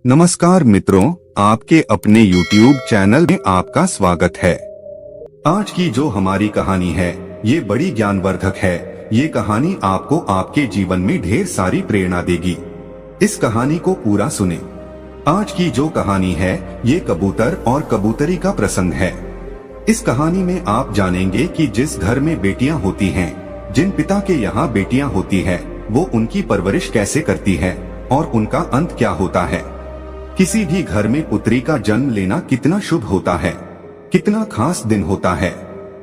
नमस्कार मित्रों, आपके अपने YouTube चैनल में आपका स्वागत है। आज की जो हमारी कहानी है ये बड़ी ज्ञानवर्धक है। ये कहानी आपको आपके जीवन में ढेर सारी प्रेरणा देगी। इस कहानी को पूरा सुने। आज की जो कहानी है ये कबूतर और कबूतरी का प्रसंग है। इस कहानी में आप जानेंगे कि जिस घर में बेटियां होती हैं, जिन पिता के यहाँ बेटियां होती है, वो उनकी परवरिश कैसे करती है और उनका अंत क्या होता है। किसी भी घर में पुत्री का जन्म लेना कितना शुभ होता है, कितना खास दिन होता है।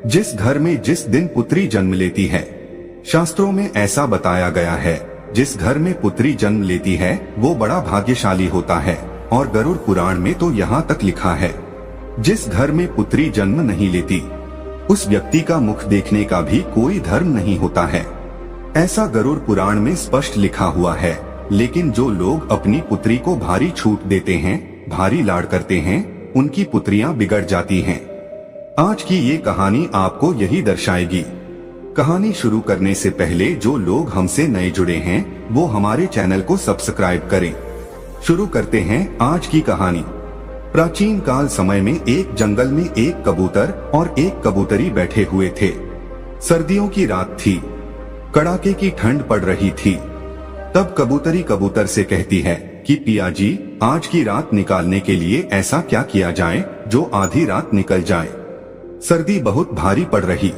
जिस घर में जिस दिन पुत्री जन्म लेती है, शास्त्रों में ऐसा बताया गया है, जिस घर में पुत्री जन्म लेती है वो बड़ा भाग्यशाली होता है। और गरुड़ पुराण में तो यहाँ तक लिखा है, जिस घर में पुत्री जन्म नहीं लेती उस व्यक्ति का मुख देखने का भी कोई धर्म नहीं होता है। ऐसा गरुड़ पुराण में स्पष्ट लिखा हुआ है। लेकिन जो लोग अपनी पुत्री को भारी छूट देते हैं, भारी लाड़ करते हैं, उनकी पुत्रियां बिगड़ जाती हैं। आज की ये कहानी आपको यही दर्शाएगी। कहानी शुरू करने से पहले जो लोग हमसे नए जुड़े हैं वो हमारे चैनल को सब्सक्राइब करें। शुरू करते हैं आज की कहानी। प्राचीन काल समय में एक जंगल में एक कबूतर और एक कबूतरी बैठे हुए थे। सर्दियों की रात थी, कड़ाके की ठंड पड़ रही थी। तब कबूतरी कबूतर से कहती है कि पिया जी, आज की रात निकालने के लिए ऐसा क्या किया जाए जो आधी रात निकल जाए। सर्दी बहुत भारी पड़ रही।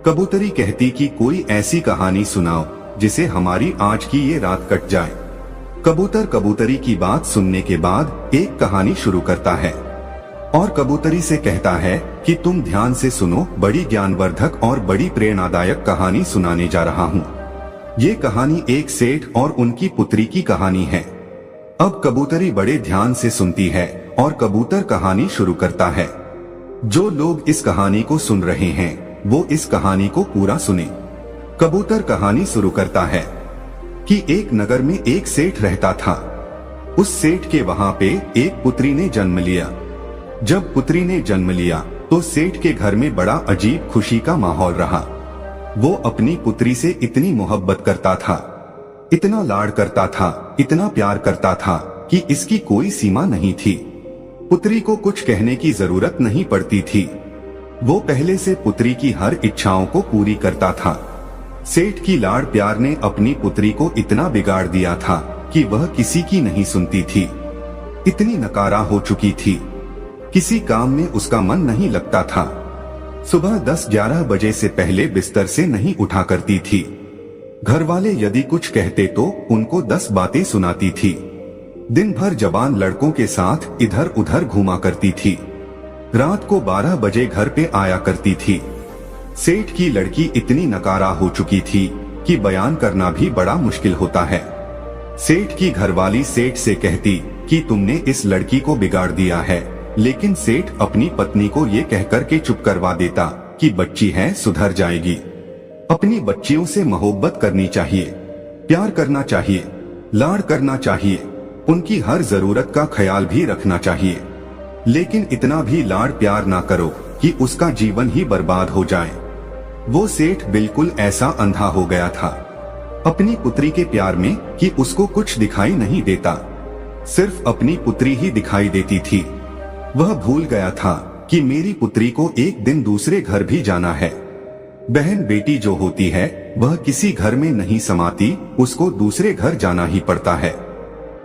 कबूतरी कहती कि कोई ऐसी कहानी सुनाओ जिसे हमारी आज की ये रात कट जाए। कबूतर कबूतरी की बात सुनने के बाद एक कहानी शुरू करता है और कबूतरी से कहता है कि तुम ध्यान से सुनो, बड़ी ज्ञानवर्धक और बड़ी प्रेरणादायक कहानी सुनाने जा रहा हूँ। ये कहानी एक सेठ और उनकी पुत्री की कहानी है। अब कबूतरी बड़े ध्यान से सुनती है और कबूतर कहानी शुरू करता है। जो लोग इस कहानी को सुन रहे हैं वो इस कहानी को पूरा सुने। कबूतर कहानी शुरू करता है कि एक नगर में एक सेठ रहता था। उस सेठ के वहां पे एक पुत्री ने जन्म लिया। जब पुत्री ने जन्म लिया तो सेठ के घर में बड़ा अजीब खुशी का माहौल रहा। वो अपनी पुत्री से इतनी मोहब्बत करता था, इतना लाड करता था, इतना प्यार करता था कि इसकी कोई सीमा नहीं थी। पुत्री को कुछ कहने की जरूरत नहीं पड़ती थी। वो पहले से पुत्री की हर इच्छाओं को पूरी करता था। सेठ की लाड़ प्यार ने अपनी पुत्री को इतना बिगाड़ दिया था कि वह किसी की नहीं सुनती थी। इतनी नकारा हो चुकी थी, किसी काम में उसका मन नहीं लगता था। सुबह 10-11 बजे से पहले बिस्तर से नहीं उठा करती थी। घर वाले यदि कुछ कहते तो उनको 10 बातें सुनाती थी। दिन भर जवान लड़कों के साथ इधर उधर घूमा करती थी। रात को 12 बजे घर पे आया करती थी। सेठ की लड़की इतनी नकारा हो चुकी थी कि बयान करना भी बड़ा मुश्किल होता है। सेठ की घरवाली सेठ से कहती कि तुमने इस लड़की को बिगाड़ दिया है, लेकिन सेठ अपनी पत्नी को ये कहकर के चुप करवा देता कि बच्ची है, सुधर जाएगी। अपनी बच्चियों से मोहब्बत करनी चाहिए, प्यार करना चाहिए, लाड़ करना चाहिए, उनकी हर जरूरत का ख्याल भी रखना चाहिए। लेकिन इतना भी लाड़ प्यार ना करो कि उसका जीवन ही बर्बाद हो जाए। वो सेठ बिल्कुल ऐसा अंधा हो गया था अपनी पुत्री के प्यार में कि उसको कुछ दिखाई नहीं देता, सिर्फ अपनी पुत्री ही दिखाई देती थी। वह भूल गया था कि मेरी पुत्री को एक दिन दूसरे घर भी जाना है। बहन बेटी जो होती है वह किसी घर में नहीं समाती, उसको दूसरे घर जाना ही पड़ता है।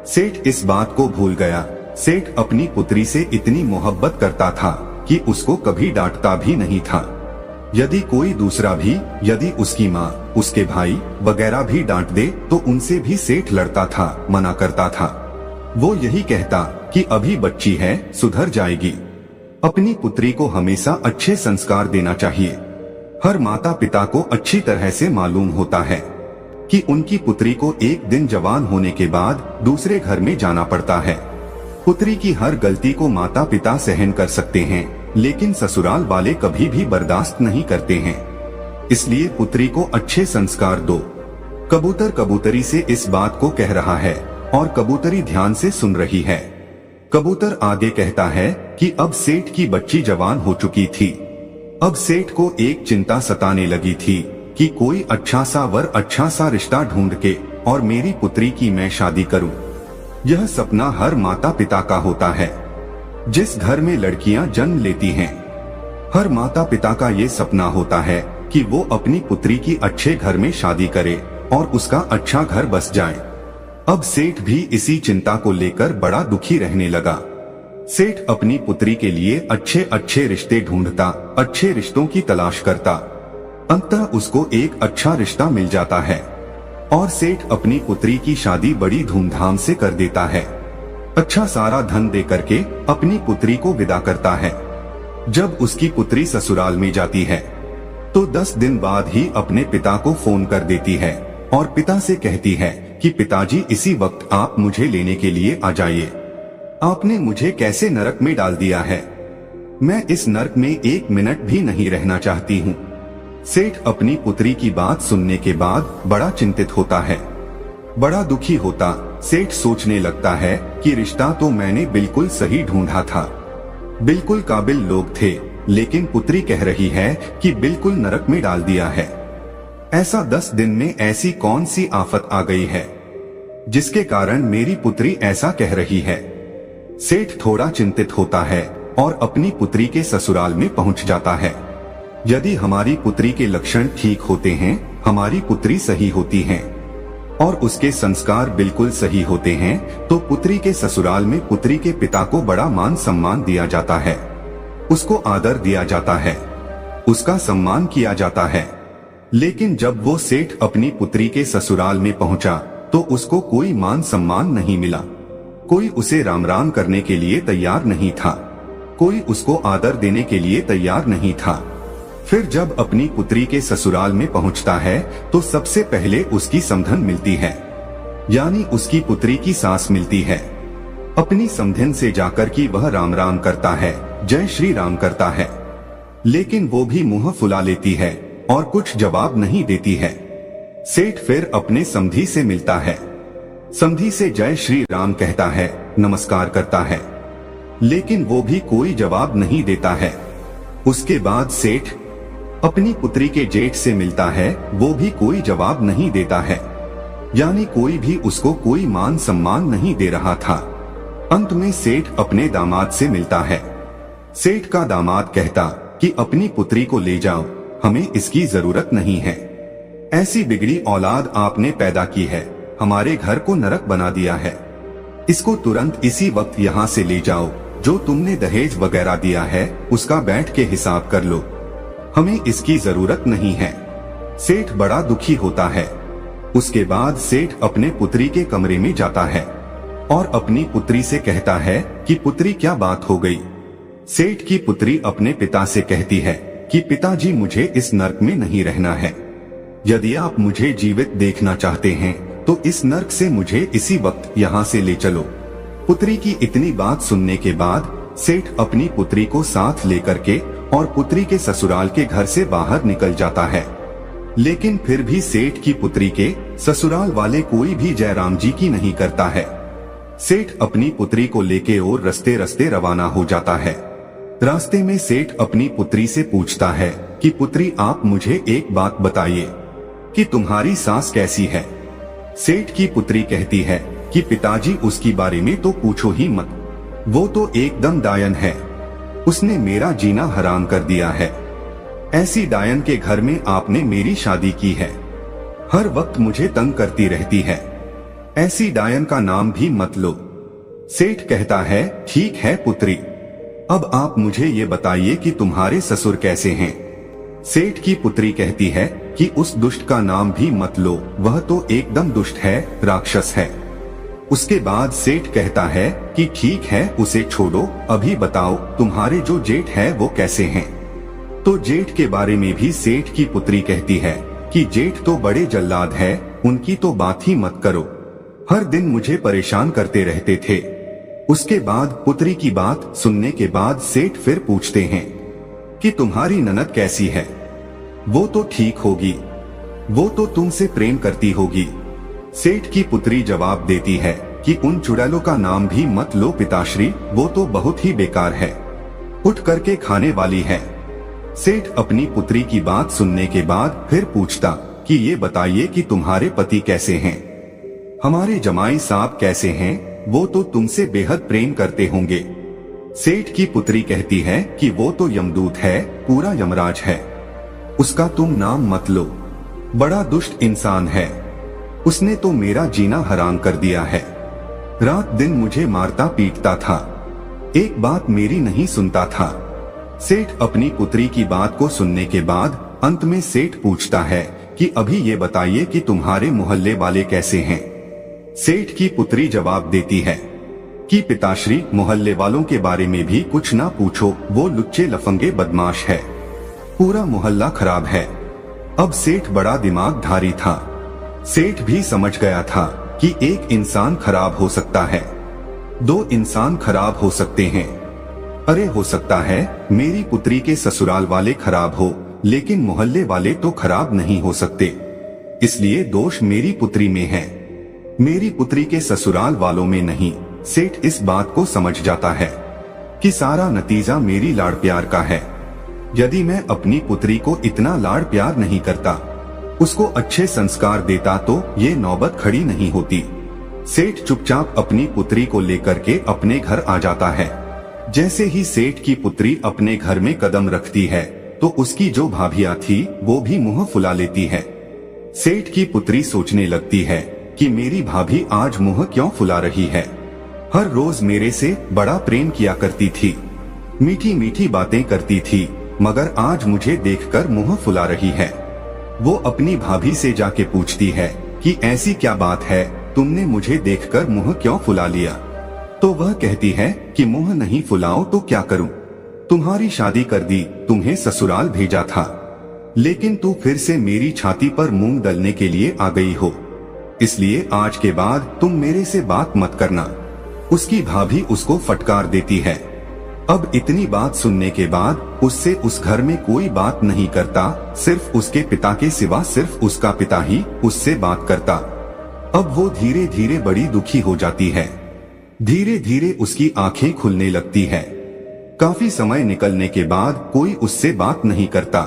सेठ इस बात को भूल गया। सेठ अपनी पुत्री से इतनी मोहब्बत करता था कि उसको कभी डांटता भी नहीं था। यदि कोई दूसरा भी, यदि उसकी माँ, उसके भाई वगैरह भी डांट दे तो उनसे भी सेठ लड़ता था, मना करता था। वो यही कहता कि अभी बच्ची है, सुधर जाएगी। अपनी पुत्री को हमेशा अच्छे संस्कार देना चाहिए। हर माता पिता को अच्छी तरह से मालूम होता है कि उनकी पुत्री को एक दिन जवान होने के बाद दूसरे घर में जाना पड़ता है। पुत्री की हर गलती को माता पिता सहन कर सकते हैं, लेकिन ससुराल वाले कभी भी बर्दाश्त नहीं करते हैं। इसलिए पुत्री को अच्छे संस्कार दो। कबूतर कबूतरी से इस बात को कह रहा है और कबूतरी ध्यान से सुन रही है। कबूतर आगे कहता है कि अब सेठ की बच्ची जवान हो चुकी थी। अब सेठ को एक चिंता सताने लगी थी कि कोई अच्छा सा वर, अच्छा सा रिश्ता ढूंढ के और मेरी पुत्री की मैं शादी करूं। यह सपना हर माता पिता का होता है जिस घर में लड़कियां जन्म लेती हैं। हर माता पिता का ये सपना होता है कि वो अपनी पुत्री की अच्छे घर में शादी करे और उसका अच्छा घर बस जाए। अब सेठ भी इसी चिंता को लेकर बड़ा दुखी रहने लगा। सेठ अपनी पुत्री के लिए अच्छे अच्छे रिश्ते ढूंढता, अच्छे रिश्तों की तलाश करता। अंततः उसको एक अच्छा रिश्ता मिल जाता है और सेठ अपनी पुत्री की शादी बड़ी धूमधाम से कर देता है। अच्छा सारा धन दे करके अपनी पुत्री को विदा करता है। जब उसकी पुत्री ससुराल में जाती है तो 10 दिन बाद ही अपने पिता को फोन कर देती है और पिता से कहती है कि पिताजी इसी वक्त आप मुझे लेने के लिए आ जाइए। आपने मुझे कैसे नरक में डाल दिया है, मैं इस नरक में 1 मिनट भी नहीं रहना चाहती हूँ। सेठ अपनी पुत्री की बात सुनने के बाद बड़ा चिंतित होता है, बड़ा दुखी होता। सेठ सोचने लगता है कि रिश्ता तो मैंने बिल्कुल सही ढूंढा था, बिल्कुल काबिल लोग थे, लेकिन पुत्री कह रही है कि बिल्कुल नरक में डाल दिया है। ऐसा 10 दिन में ऐसी कौन सी आफत आ गई है जिसके कारण मेरी पुत्री ऐसा कह रही है। सेठ थोड़ा चिंतित होता है और अपनी पुत्री के ससुराल में पहुंच जाता है। यदि हमारी पुत्री के लक्षण ठीक होते हैं, हमारी पुत्री सही होती है और उसके संस्कार बिल्कुल सही होते हैं, तो पुत्री के ससुराल में पुत्री के पिता को बड़ा मान सम्मान दिया जाता है, उसको आदर दिया जाता है, उसका सम्मान किया जाता है। लेकिन जब वो सेठ अपनी पुत्री के ससुराल में पहुंचा तो उसको कोई मान सम्मान नहीं मिला। कोई उसे राम राम करने के लिए तैयार नहीं था, कोई उसको आदर देने के लिए तैयार नहीं था। फिर जब अपनी पुत्री के ससुराल में पहुंचता है तो सबसे पहले उसकी समधन मिलती है, यानी उसकी पुत्री की सास मिलती है। अपनी समधन से जाकर कि वह राम राम करता है, जय श्री राम करता है, लेकिन वो भी मुंह फुला लेती है और कुछ जवाब नहीं देती है। सेठ फिर अपने समधी से मिलता है, समधी से जय श्री राम कहता है, नमस्कार करता है, लेकिन वो भी कोई जवाब नहीं देता है। उसके बाद सेठ अपनी पुत्री के जेठ से मिलता है, वो भी कोई जवाब नहीं देता है, यानी कोई भी उसको कोई मान सम्मान नहीं दे रहा था। अंत में सेठ अपने दामाद से मिलता है। सेठ का दामाद कहता कि अपनी पुत्री को ले जाओ, हमें इसकी जरूरत नहीं है। ऐसी बिगड़ी औलाद आपने पैदा की है, हमारे घर को नरक बना दिया है। इसको तुरंत इसी वक्त यहाँ से ले जाओ, जो तुमने दहेज वगैरह दिया है उसका बैठ के हिसाब कर लो, हमें इसकी जरूरत नहीं है। सेठ बड़ा दुखी होता है। उसके बाद सेठ अपने पुत्री के कमरे में जाता है और अपनी पुत्री से कहता है कि पुत्री क्या बात हो गई। सेठ की पुत्री अपने पिता से कहती है कि पिताजी मुझे इस नर्क में नहीं रहना है, यदि आप मुझे जीवित देखना चाहते हैं तो इस नर्क से मुझे इसी वक्त यहाँ से ले चलो। पुत्री की इतनी बात सुनने के बाद सेठ अपनी पुत्री को साथ लेकर के और पुत्री के ससुराल के घर से बाहर निकल जाता है। लेकिन फिर भी सेठ की पुत्री के ससुराल वाले कोई भी जयराम जी की नहीं करता है। सेठ अपनी पुत्री को लेके और रस्ते रस्ते रवाना हो जाता है। रास्ते में सेठ अपनी पुत्री से पूछता है कि पुत्री आप मुझे एक बात बताइए कि तुम्हारी सास कैसी है। सेठ की पुत्री कहती है कि पिताजी उसकी बारे में तो पूछो ही मत, वो तो एकदम डायन है, उसने मेरा जीना हराम कर दिया है। ऐसी डायन के घर में आपने मेरी शादी की है, हर वक्त मुझे तंग करती रहती है, ऐसी डायन का नाम भी मत लो। सेठ कहता है ठीक है पुत्री, अब आप मुझे ये बताइए कि तुम्हारे ससुर कैसे हैं। सेठ की पुत्री कहती है कि उस दुष्ट का नाम भी मत लो, वह तो एकदम दुष्ट है, राक्षस है। उसके बाद सेठ कहता है कि ठीक है उसे छोड़ो, अभी बताओ तुम्हारे जो जेठ है वो कैसे हैं। तो जेठ के बारे में भी सेठ की पुत्री कहती है कि जेठ तो बड़े जल्लाद है, उनकी तो बात ही मत करो, हर दिन मुझे परेशान करते रहते थे। उसके बाद पुत्री की बात सुनने के बाद सेठ फिर पूछते हैं कि तुम्हारी ननद कैसी है। वो तो ठीक होगी, वो तो तुमसे प्रेम करती होगी। सेठ की पुत्री जवाब देती है कि उन चुड़ैलों का नाम भी मत लो पिताश्री, वो तो बहुत ही बेकार है, उठ करके खाने वाली है। सेठ अपनी पुत्री की बात सुनने के बाद फिर पूछता कि ये बताइए कि तुम्हारे पति कैसे हैं, हमारे जमाई साहब कैसे हैं, वो तो तुमसे बेहद प्रेम करते होंगे। सेठ की पुत्री कहती है कि वो तो यमदूत है, पूरा यमराज है, उसका तुम नाम मत लो, बड़ा दुष्ट इंसान है, उसने तो मेरा जीना हराम कर दिया है, रात दिन मुझे मारता पीटता था, एक बात मेरी नहीं सुनता था। सेठ अपनी पुत्री की बात को सुनने के बाद अंत में सेठ पूछता है कि अभी ये बताइए कि तुम्हारे मोहल्ले वाले कैसे हैं। सेठ की पुत्री जवाब देती है कि पिताश्री, मोहल्ले वालों के बारे में भी कुछ ना पूछो, वो लुच्चे लफंगे बदमाश है, पूरा मोहल्ला खराब है। अब सेठ बड़ा दिमागधारी था, सेठ भी समझ गया था कि एक इंसान खराब हो सकता है, दो इंसान खराब हो सकते हैं, अरे हो सकता है मेरी पुत्री के ससुराल वाले खराब हो, लेकिन मोहल्ले वाले तो खराब नहीं हो सकते, इसलिए दोष मेरी पुत्री में है, मेरी पुत्री के ससुराल वालों में नहीं। सेठ इस बात को समझ जाता है कि सारा नतीजा मेरी लाड़ प्यार का है। यदि मैं अपनी पुत्री को इतना लाड़ प्यार नहीं करता, उसको अच्छे संस्कार देता, तो ये नौबत खड़ी नहीं होती। सेठ चुपचाप अपनी पुत्री को लेकर के अपने घर आ जाता है। जैसे ही सेठ की पुत्री अपने घर में कदम रखती है तो उसकी जो भाभियां थी वो भी मुंह फुला लेती है। सेठ की पुत्री सोचने लगती है कि मेरी भाभी आज मुंह क्यों फुला रही है, हर रोज मेरे से बड़ा प्रेम किया करती थी, मीठी मीठी बातें करती थी, मगर आज मुझे देखकर मुंह फुला रही है। वो अपनी भाभी से जाके पूछती है कि ऐसी क्या बात है, तुमने मुझे देखकर मुंह क्यों फुला लिया? तो वह कहती है कि मुंह नहीं फुलाओ तो क्या करूं, तुम्हारी शादी कर दी, तुम्हें ससुराल भेजा था, लेकिन तू फिर से मेरी छाती पर मूंग दलने के लिए आ गई हो, इसलिए आज के बाद तुम मेरे से बात मत करना। उसकी भाभी उसको फटकार देती है। अब इतनी बात सुनने के बाद उससे उस घर में कोई बात नहीं करता, सिर्फ उसके पिता के सिवा सिर्फ उसका पिता ही उससे बात करता। अब वो धीरे धीरे बड़ी दुखी हो जाती है, धीरे धीरे उसकी आंखें खुलने लगती है। काफी समय निकलने के बाद कोई उससे बात नहीं करता,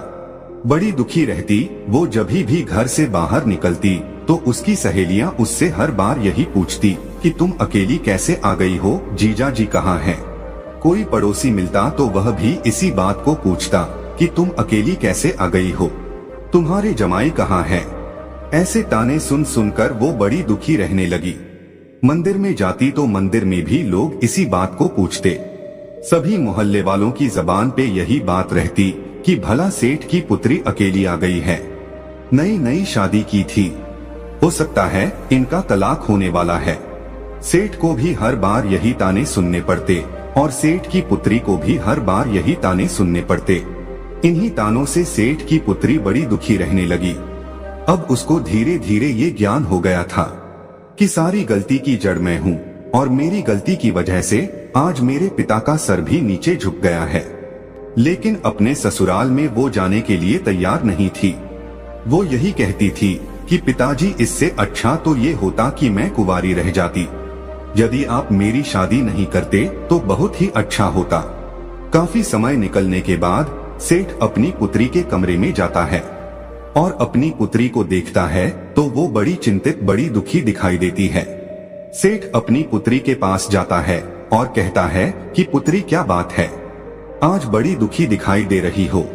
बड़ी दुखी रहती। वो जब भी घर से बाहर निकलती तो उसकी सहेलियां उससे हर बार यही पूछती कि तुम अकेली कैसे आ गई हो, जीजा जी कहाँ हैं? कोई पड़ोसी मिलता तो वह भी इसी बात को पूछता कि तुम अकेली कैसे आ गई हो, तुम्हारे जमाई कहाँ हैं? ऐसे ताने सुन सुनकर वो बड़ी दुखी रहने लगी। मंदिर में जाती तो मंदिर में भी लोग इसी बात को पूछते। सभी मोहल्ले वालों की जबान पे यही बात रहती कि भला सेठ की पुत्री अकेली आ गई है, नई नई शादी की थी, हो सकता है इनका तलाक होने वाला है। सेठ को भी हर बार यही ताने सुनने पड़ते और सेठ की पुत्री को भी हर बार यही ताने सुनने पड़ते। इन्हीं तानों से सेठ की पुत्री बड़ी दुखी रहने लगी। अब उसको धीरे धीरे ये ज्ञान हो गया था कि सारी गलती की जड़ मैं हूँ और मेरी गलती की वजह से आज मेरे पिता का सर भी नीचे झुक गया है। लेकिन अपने ससुराल में वो जाने के लिए तैयार नहीं थी। वो यही कहती थी कि पिताजी, इससे अच्छा तो ये होता कि मैं कुंवारी रह जाती, यदि आप मेरी शादी नहीं करते तो बहुत ही अच्छा होता। काफी समय निकलने के बाद सेठ अपनी पुत्री के कमरे में जाता है और अपनी पुत्री को देखता है तो वो बड़ी चिंतित, बड़ी दुखी दिखाई देती है। सेठ अपनी पुत्री के पास जाता है और कहता है कि पुत्री, क्या बात है, आज बड़ी दुखी दिखाई दे रही हो?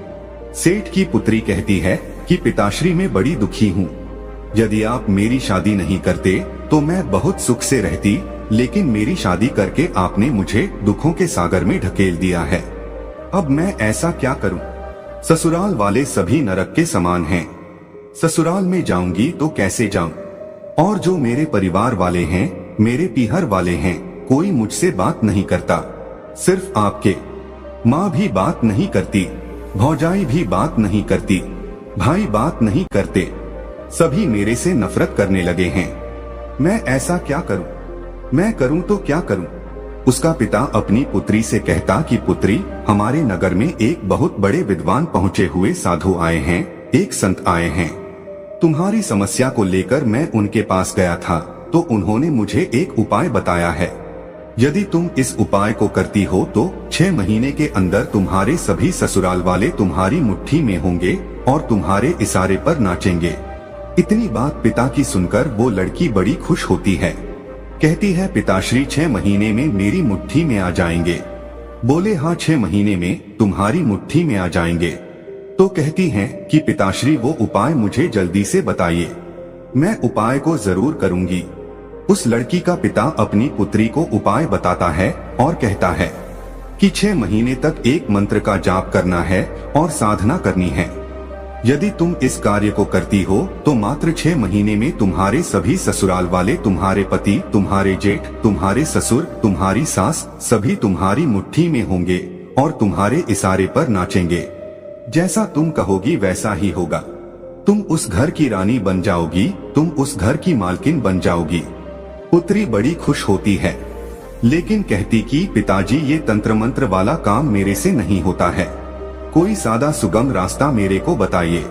सेठ की पुत्री कहती है कि पिताश्री, मैं बड़ी दुखी हूँ, यदि आप मेरी शादी नहीं करते तो मैं बहुत सुख से रहती, लेकिन मेरी शादी करके आपने मुझे दुखों के सागर में ढकेल दिया है। अब मैं ऐसा क्या करूं? ससुराल वाले सभी नरक के समान हैं। ससुराल में जाऊंगी तो कैसे जाऊं? और जो मेरे परिवार वाले हैं, मेरे पीहर वाले हैं, कोई मुझसे बात नहीं करता, सिर्फ आपके माँ भी बात नहीं करती, भौजाई भी बात नहीं करती, भाई बात नहीं करते, सभी मेरे से नफरत करने लगे हैं। मैं ऐसा क्या करूं? मैं करूं तो क्या करूं? उसका पिता अपनी पुत्री से कहता कि पुत्री, हमारे नगर में एक बहुत बड़े विद्वान पहुंचे हुए साधु आए हैं, एक संत आए हैं, तुम्हारी समस्या को लेकर मैं उनके पास गया था तो उन्होंने मुझे एक उपाय बताया है। यदि तुम इस उपाय को करती हो तो 6 महीने के अंदर तुम्हारे सभी ससुराल वाले तुम्हारी मुट्ठी में होंगे और तुम्हारे इशारे पर नाचेंगे। इतनी बात पिता की सुनकर वो लड़की बड़ी खुश होती है कहती है पिताश्री 6 महीने में मेरी मुट्ठी में आ जाएंगे। बोले हाँ 6 महीने में तुम्हारी मुट्ठी में आ जाएंगे। तो कहती हैं कि पिताश्री वो उपाय मुझे जल्दी से बताइए, मैं उपाय को जरूर करूंगी। उस लड़की का पिता अपनी पुत्री को उपाय बताता है और कहता है कि 6 महीने तक एक मंत्र का जाप करना है और साधना करनी है। यदि तुम इस कार्य को करती हो तो मात्र 6 महीने में तुम्हारे सभी ससुराल वाले, तुम्हारे पति, तुम्हारे जेठ, तुम्हारे ससुर, तुम्हारी सास, सभी तुम्हारी मुट्ठी में होंगे और तुम्हारे इशारे पर नाचेंगे। जैसा तुम कहोगी वैसा ही होगा। तुम उस घर की रानी बन जाओगी, तुम उस घर की मालकिन बन जाओगी। पुत्री बड़ी खुश होती है, लेकिन कहती कि पिताजी ये तंत्र मंत्र वाला काम मेरे से नहीं होता है, कोई सादा सुगम रास्ता मेरे को बताइए।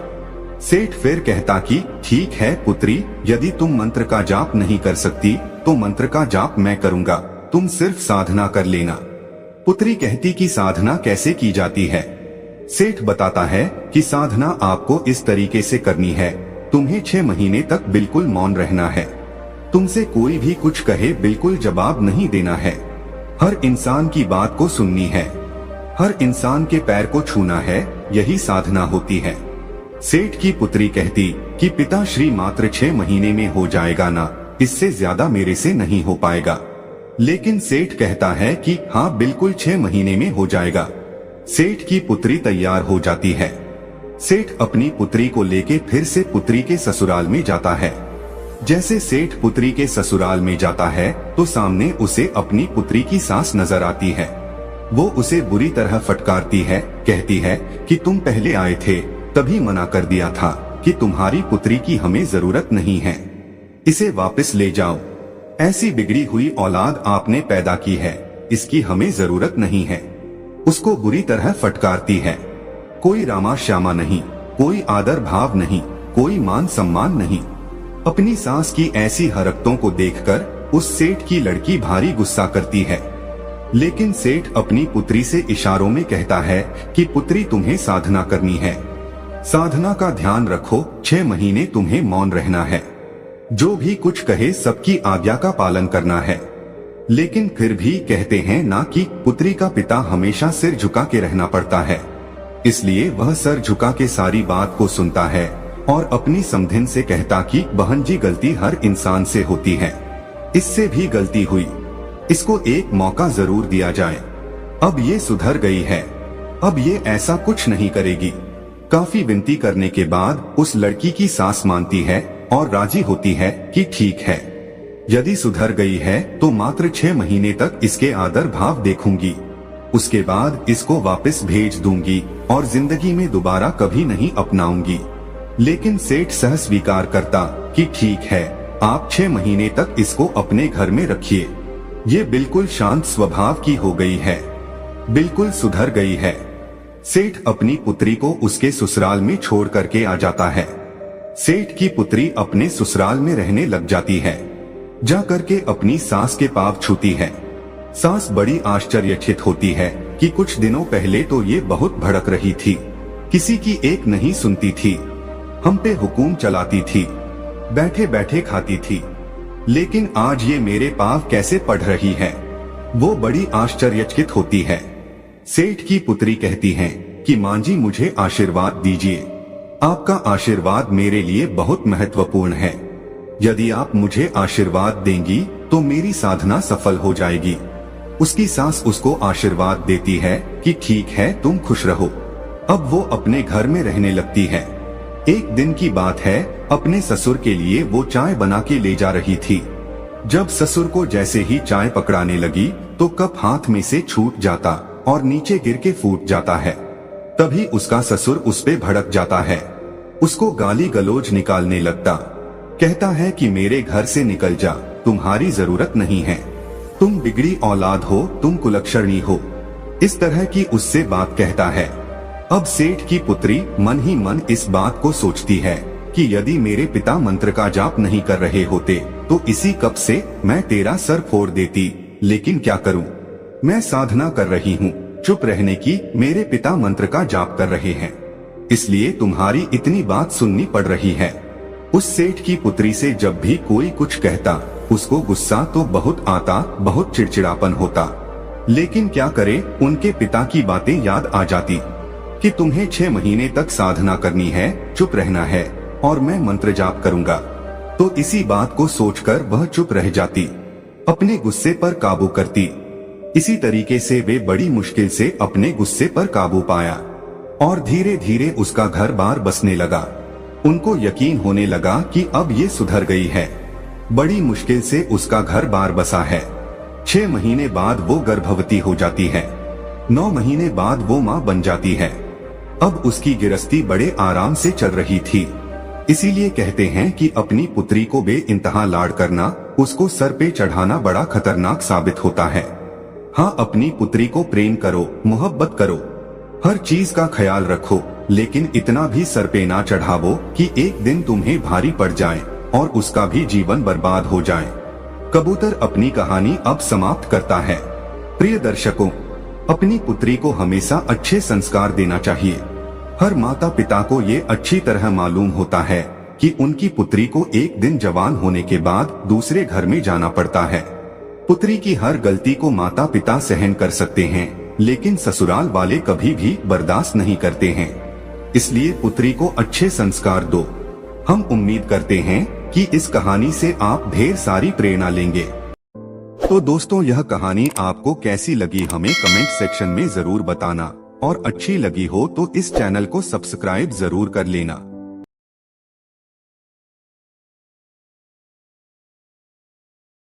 सेठ फिर कहता कि ठीक है पुत्री, यदि तुम मंत्र का जाप नहीं कर सकती तो मंत्र का जाप मैं करूंगा, तुम सिर्फ साधना कर लेना। पुत्री कहती कि साधना कैसे की जाती है? सेठ बताता है कि साधना आपको इस तरीके से करनी है, तुम्हें 6 महीने तक बिल्कुल मौन रहना है। तुमसे कोई भी कुछ कहे बिल्कुल जवाब नहीं देना है। हर इंसान की बात को सुननी है, हर इंसान के पैर को छूना है, यही साधना होती है। सेठ की पुत्री कहती कि पिताश्री मात्र 6 महीने में हो जाएगा ना, इससे ज्यादा मेरे से नहीं हो पाएगा। लेकिन सेठ कहता है कि हाँ बिल्कुल 6 महीने में हो जाएगा। सेठ की पुत्री तैयार हो जाती है। सेठ अपनी पुत्री को लेके फिर से पुत्री के ससुराल में जाता है। जैसे सेठ पुत्री के ससुराल में जाता है तो सामने उसे अपनी पुत्री की सास नजर आती है। वो उसे बुरी तरह फटकारती है, कहती है कि तुम पहले आए थे तभी मना कर दिया था कि तुम्हारी पुत्री की हमें जरूरत नहीं है, इसे वापस ले जाओ। ऐसी बिगड़ी हुई औलाद आपने पैदा की है, इसकी हमें जरूरत नहीं है। उसको बुरी तरह फटकारती है। कोई रामा श्यामा नहीं, कोई आदर भाव नहीं, कोई मान सम्मान नहीं। अपनी सास की ऐसी हरकतों को देखकर उस सेठ की लड़की भारी गुस्सा करती है। लेकिन सेठ अपनी पुत्री से इशारों में कहता है कि पुत्री तुम्हें साधना करनी है, साधना का ध्यान रखो, 6 महीने तुम्हें मौन रहना है, जो भी कुछ कहे सबकी आज्ञा का पालन करना है। लेकिन फिर भी कहते हैं ना कि पुत्री का पिता हमेशा सिर झुका के रहना पड़ता है, इसलिए वह सर झुका के सारी बात को सुनता है और अपनी समधिन से कहता कि बहन जी गलती हर इंसान से होती है, इससे भी गलती हुई, इसको एक मौका जरूर दिया जाए। अब ये सुधर गई है, अब ये ऐसा कुछ नहीं करेगी। काफी विनती करने के बाद उस लड़की की सास मानती है और राजी होती है कि ठीक है, यदि सुधर गई है तो मात्र 6 महीने तक इसके आदर भाव देखूंगी, उसके बाद इसको वापस भेज दूंगी और जिंदगी में दोबारा कभी नहीं अपनाऊंगी। लेकिन सेठ सह स्वीकार करता कि ठीक है, आप 6 महीने तक इसको अपने घर में रखिए। ये बिल्कुल शांत स्वभाव की हो गई है, बिल्कुल सुधर गई है। सेठ अपनी पुत्री को उसके ससुराल में छोड़ करके आ जाता है। सेठ की पुत्री अपने ससुराल में रहने लग जाती है। जा करके अपनी सास के पांव छूती है। सास बड़ी आश्चर्यचकित होती है कि कुछ दिनों पहले तो ये बहुत भड़क रही थी, किसी की एक नहीं सुनती थी, हम पे हुकुम चलाती थी, बैठे बैठे खाती थी, लेकिन आज ये मेरे पांव कैसे पड़ रही है। वो बड़ी आश्चर्यचकित होती है। सेठ की पुत्री कहती है कि मां जी मुझे आशीर्वाद दीजिए, आपका आशीर्वाद मेरे लिए बहुत महत्वपूर्ण है। यदि आप मुझे आशीर्वाद देंगी तो मेरी साधना सफल हो जाएगी। उसकी सास उसको आशीर्वाद देती है कि ठीक है, तुम खुश रहो। अब वो अपने घर में रहने लगती है। एक दिन की बात है, अपने ससुर के लिए वो चाय बना के ले जा रही थी। जब ससुर को जैसे ही चाय पकड़ाने लगी तो कप हाथ में से छूट जाता और नीचे गिर के फूट जाता है। तभी उसका ससुर उस पे भड़क जाता है, उसको गाली गलौज निकालने लगता। कहता है कि मेरे घर से निकल जा, तुम्हारी जरूरत नहीं है, तुम बिगड़ी औलाद हो, तुम कुलक्षणी हो, इस तरह की उससे बात कहता है। अब सेठ की पुत्री मन ही मन इस बात को सोचती है कि यदि मेरे पिता मंत्र का जाप नहीं कर रहे होते तो इसी कप से मैं तेरा सर फोड़ देती, लेकिन क्या करूं, मैं साधना कर रही हूं, चुप रहने की, मेरे पिता मंत्र का जाप कर रहे हैं, इसलिए तुम्हारी इतनी बात सुननी पड़ रही है। उस सेठ की पुत्री से जब भी कोई कुछ कहता उसको गुस्सा तो बहुत आता, बहुत चिड़चिड़ापन होता, लेकिन क्या करे, उनके पिता की बातें याद आ जाती कि तुम्हें 6 महीने तक साधना करनी है, चुप रहना है और मैं मंत्र जाप करूंगा। तो इसी बात को सोचकर वह चुप रह जाती, अपने गुस्से पर काबू करती। इसी तरीके से वे बड़ी मुश्किल से अपने गुस्से पर काबू पाया और धीरे धीरे उसका घर बार बसने लगा। उनको यकीन होने लगा कि अब ये सुधर गई है, बड़ी मुश्किल से उसका घर बार बसा है। 6 महीने बाद वो गर्भवती हो जाती है, 9 महीने बाद वो माँ बन जाती है। अब उसकी गृहस्थी बड़े आराम से चल रही थी। इसीलिए कहते हैं कि अपनी पुत्री को बेइंतहा लाड करना, उसको सर पे चढ़ाना बड़ा खतरनाक साबित होता है। हाँ, अपनी पुत्री को प्रेम करो, मोहब्बत करो, हर चीज का ख्याल रखो, लेकिन इतना भी सर पे ना चढ़ावो कि एक दिन तुम्हें भारी पड़ जाए और उसका भी जीवन बर्बाद हो जाए। कबूतर अपनी कहानी अब समाप्त करता है। प्रिय दर्शकों, अपनी पुत्री को हमेशा अच्छे संस्कार देना चाहिए। हर माता पिता को ये अच्छी तरह मालूम होता है कि उनकी पुत्री को एक दिन जवान होने के बाद दूसरे घर में जाना पड़ता है। पुत्री की हर गलती को माता पिता सहन कर सकते हैं, लेकिन ससुराल वाले कभी भी बर्दाश्त नहीं करते हैं। इसलिए पुत्री को अच्छे संस्कार दो। हम उम्मीद करते हैं कि इस कहानी से आप ढेर सारी प्रेरणा लेंगे। तो दोस्तों, यह कहानी आपको कैसी लगी हमें कमेंट सेक्शन में जरूर बताना, और अच्छी लगी हो तो इस चैनल को सब्सक्राइब जरूर कर लेना।